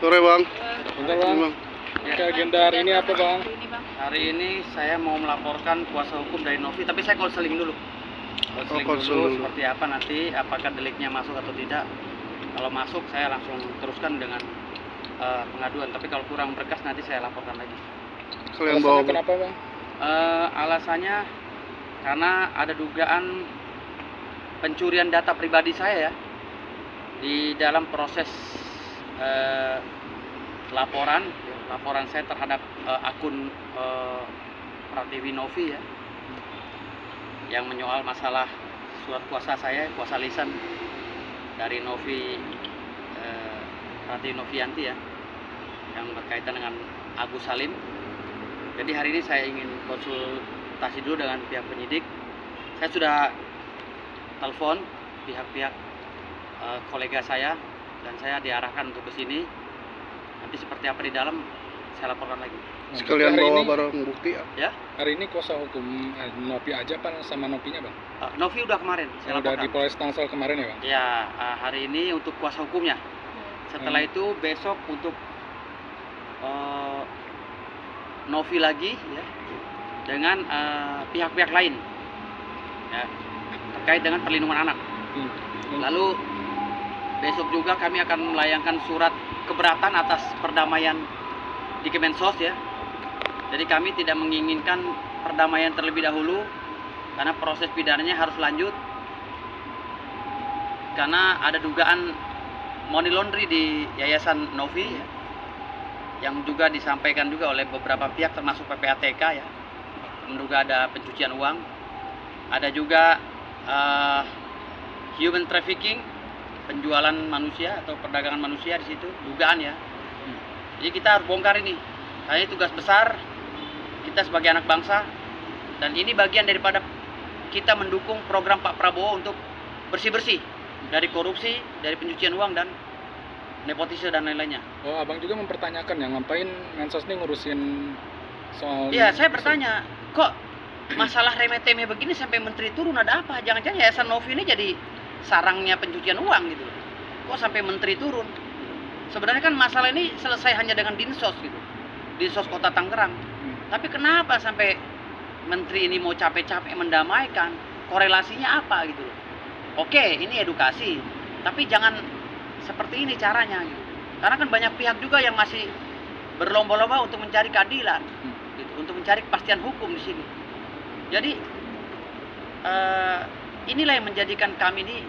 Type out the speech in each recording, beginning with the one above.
Sore bang. Bentar bang. Oke, agenda hari ini apa bang? Hari ini saya mau melaporkan kuasa hukum dari Novi, tapi saya konseling dulu. Konseling dulu seperti apa nanti, apakah deliknya masuk atau tidak. Kalau masuk saya langsung teruskan dengan pengaduan, tapi kalau kurang berkas nanti saya laporkan lagi. Kalian bawa kenapa bang? Alasannya karena ada dugaan pencurian data pribadi saya ya di dalam proses laporan saya terhadap akun Pratiwi Novi ya, yang menyoal masalah surat kuasa saya, kuasa lisan dari Novi Pratiwi Novianti ya, yang berkaitan dengan Agus Salim. Jadi hari ini saya ingin konsultasi dulu dengan pihak penyidik. Saya sudah telepon pihak-pihak kolega saya dan saya diarahkan untuk ke sini. Nanti seperti apa di dalam saya laporkan lagi. sekalian bawa barang bukti ya. Hari ini kuasa hukum Novi aja apa sama Novinya bang? Novi udah kemarin saya udah laporkan. Di Polres Tangsel kemarin ya bang? Ya, hari ini untuk kuasa hukumnya. Setelah itu besok untuk Novi lagi ya, dengan pihak-pihak lain ya, terkait dengan perlindungan anak. Lalu besok juga kami akan melayangkan surat keberatan atas perdamaian di Kemensos ya. Jadi kami tidak menginginkan perdamaian terlebih dahulu karena proses pidananya harus lanjut, karena ada dugaan money laundry di Yayasan Novi ya, yang juga disampaikan juga oleh beberapa pihak termasuk PPATK ya, menduga ada pencucian uang, ada juga human trafficking, penjualan manusia atau perdagangan manusia di situ, dugaan ya. Jadi kita harus bongkar ini, karena ini tugas besar kita sebagai anak bangsa, dan ini bagian daripada kita mendukung program Pak Prabowo untuk bersih-bersih dari korupsi, dari pencucian uang dan nepotisme dan lain-lainnya. Oh, abang juga mempertanyakan yang ngapain Mensos ini ngurusin soal... Iya, saya bertanya, kok masalah remeh-temeh begini sampai menteri turun, ada apa? Jangan-jangan Yayasan Novi ini jadi sarangnya pencucian uang gitu. Kok sampai menteri turun? Sebenarnya kan masalah ini selesai hanya dengan Dinsos gitu, Dinsos Kota Tangerang. Tapi kenapa sampai menteri ini mau capek-capek mendamaikan? Korelasinya apa gitu loh? Oke, ini edukasi, tapi jangan seperti ini caranya gitu. Karena kan banyak pihak juga yang masih berlomba-lomba untuk mencari keadilan gitu, untuk mencari kepastian hukum di sini. Jadi inilah yang menjadikan kami ini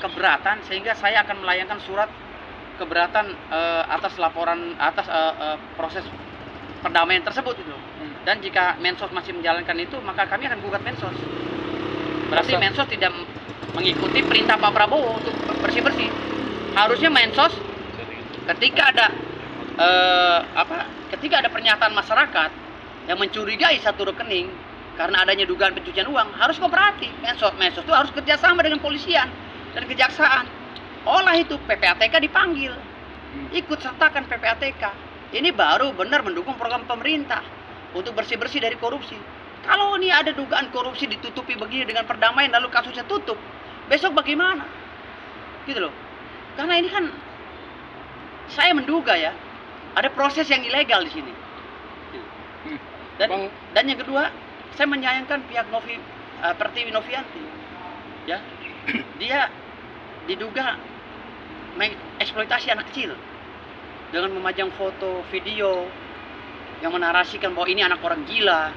keberatan, sehingga saya akan melayangkan surat keberatan atas laporan atas proses perdamaian tersebut itu. Dan jika Mensos masih menjalankan itu, maka kami akan gugat Mensos. Berarti Mensos tidak mengikuti perintah Pak Prabowo untuk bersih-bersih. Harusnya Mensos ketika ada ketika ada pernyataan masyarakat yang mencurigai satu rekening karena adanya dugaan pencucian uang, harus kooperatif. Mensos itu harus kerjasama dengan polisian dan kejaksaan. Olah itu PPATK dipanggil, ikut sertakan PPATK. Ini baru benar mendukung program pemerintah untuk bersih-bersih dari korupsi. Kalau ini ada dugaan korupsi ditutupi begini dengan perdamaian lalu kasusnya tutup, besok bagaimana? Gitu loh. Karena ini kan saya menduga ya, ada proses yang ilegal di sini. Dan yang kedua, saya menyayangkan pihak Novi Pratiwi Novianti. Ya. Dia diduga mengeksploitasi anak kecil dengan memajang foto, video yang menarasikan bahwa ini anak orang gila.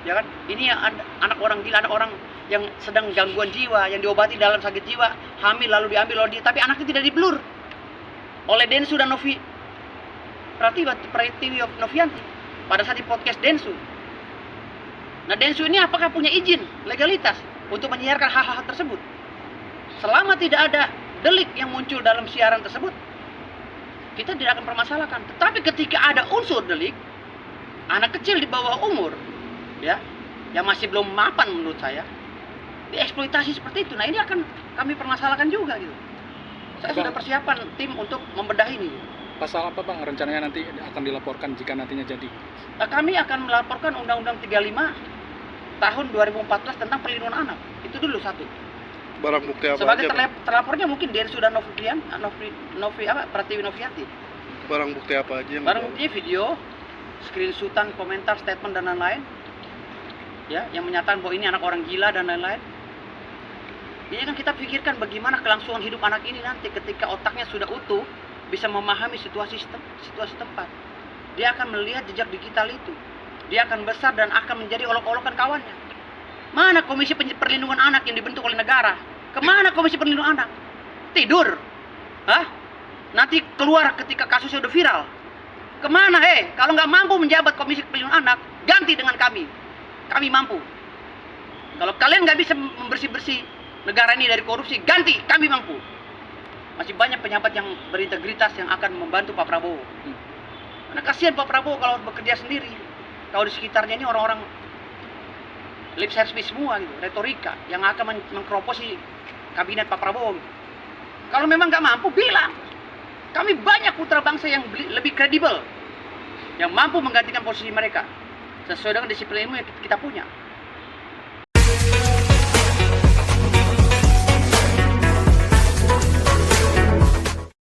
Ya kan? Ini anak orang gila, anak orang yang sedang gangguan jiwa, yang diobati dalam sakit jiwa, hamil lalu diambil oleh dia, tapi anaknya tidak diblur oleh Densu dan Novi Pratiwi Novianti pada saat di podcast Densu. Nah, Densu ini apakah punya izin legalitas untuk menyiarkan hal-hal tersebut? Selama tidak ada delik yang muncul dalam siaran tersebut, kita tidak akan permasalahkan. Tetapi ketika ada unsur delik, anak kecil di bawah umur ya, yang masih belum mapan menurut saya, dieksploitasi seperti itu. Nah, ini akan kami permasalahkan juga gitu. Saya sudah persiapan tim untuk membedah ini. Pasal apa bang rencananya nanti akan dilaporkan jika nantinya jadi? Kami akan melaporkan Undang-Undang 35 tahun 2014 tentang perlindungan anak. Itu dulu satu. barang bukti apa sebagai aja? terlapornya mungkin Densu dan Pratiwi Novianti. Barang bukti apa aja yang Barang dibawa? bukti video, screenshotan, komentar, statement dan lain-lain. Ya, yang menyatakan bahwa ini anak orang gila dan lain-lain. Ini kan kita pikirkan bagaimana kelangsungan hidup anak ini nanti ketika otaknya sudah utuh, bisa memahami situasi tempat. Dia akan melihat jejak digital itu. Dia akan besar dan akan menjadi olok-olokan kawannya. Mana Komisi Perlindungan Anak yang dibentuk oleh negara? Kemana Komisi Perlindungan Anak? Tidur? Hah? Nanti keluar ketika kasusnya udah viral. Kemana Kalau nggak mampu menjabat Komisi Perlindungan Anak, ganti dengan kami. Kami mampu. Kalau kalian nggak bisa membersih-bersih negara ini dari korupsi, ganti, kami mampu. Masih banyak pejabat yang berintegritas yang akan membantu Pak Prabowo. Karena kasihan Pak Prabowo kalau bekerja sendiri. Kalau di sekitarnya ini orang-orang lip service semua gitu, retorika yang akan mengkeroposi kabinet Pak Prabowo gitu. Kalau memang nggak mampu, bilang. Kami banyak putra bangsa yang lebih kredibel, yang mampu menggantikan posisi mereka sesuai dengan disiplin ilmu yang kita punya.